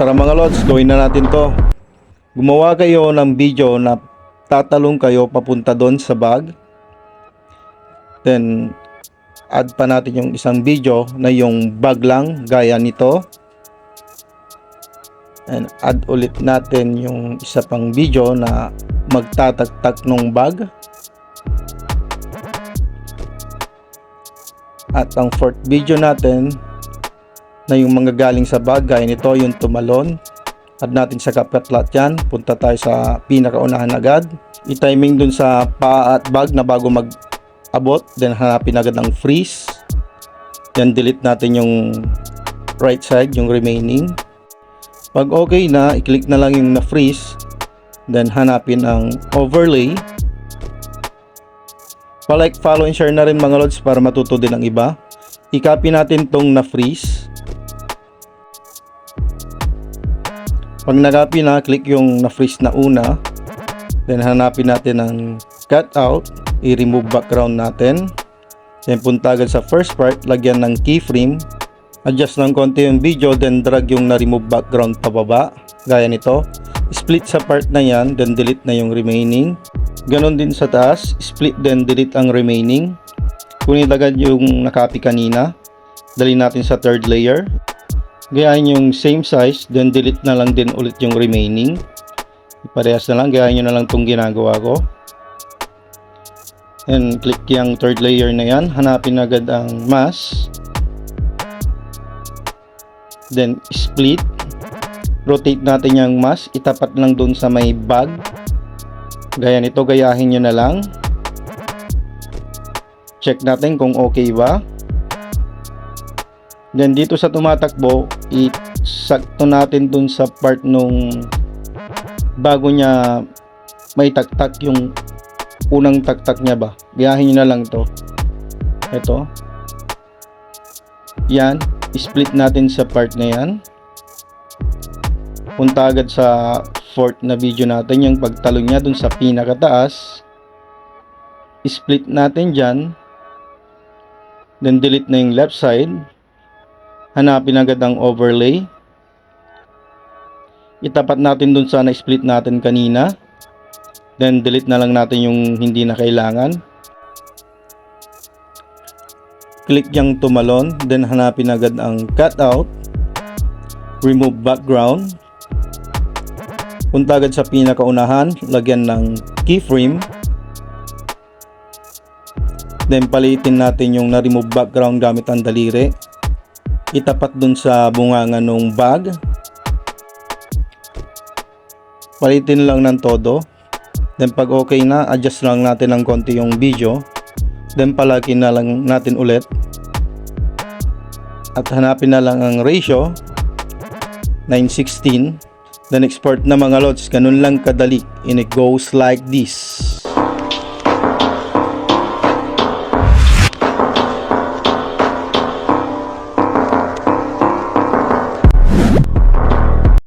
Tara mga lods, gawin na natin to. Gumawa kayo ng video na tatalong kayo papunta doon sa bag. Then add pa natin yung isang video na yung bag lang gaya nito. And add ulit natin yung isa pang video na magtatagtag ng bag. At ang fourth video natin na yung mga galing sa bag gaya nito, yung tumalon. Add natin sa kapatlat yan. Punta tayo sa pinakaunahan agad. I-timing dun sa paa at bag na bago mag-abot. Then hanapin agad ang freeze. Then delete natin yung right side, yung remaining. Pag okay na, i-click na lang yung na-freeze. Then hanapin ang overlay. Pa-like, follow, and share na rin mga lods para matuto din ang iba. I-copy natin tong na-freeze. Pag nag-copy na, click yung na-freeze na una. Then hanapin natin ang cutout. I-remove background natin. Then punta agad sa first part. Lagyan ng keyframe. Adjust ng konti yung video. Then drag yung na-remove background pababa. Gaya nito. Split sa part na yan. Then delete na yung remaining. Ganon din sa taas. Split then delete ang remaining. Kunin agad yung nakopy kanina. Dali natin sa third layer. Gayahin yung same size, then delete na lang din ulit yung remaining. Parehas na lang, gayahin nyo na lang itong ginagawa ko. And click yung third layer na yan. Hanapin agad ang mask. Then split. Rotate natin yung mask. Itapat lang dun sa may bag. Gaya nito, gayahin nyo na lang. Check natin kung okay ba. Then dito sa tumatakbo, isakto natin dun sa part nung bago niya may taktak, yung unang taktak niya ba. Gayahin nyo na lang to. Ito. Yan. Split natin sa part na yan. Punta agad sa fourth na video natin, yung pagtalon niya dun sa pinakataas. Split natin dyan. Then delete na yung left side. Hanapin agad ang overlay. Itapat natin dun sa na-split natin kanina. Then delete na lang natin yung hindi na kailangan. Click yung tumalon. Then hanapin agad ang cutout. Remove background. Punta agad sa pinakaunahan. Lagyan ng keyframe. Then palitin natin yung na-remove background gamit ang daliri. Itapat dun sa bunganga ng bag. Palitin lang ng todo. Then pag okay na, adjust lang natin ng konti yung video. Then palaki na lang natin ulit. At hanapin na lang ang ratio. 9:16. Then export na mga lods. Ganun lang kadali. And it goes like this.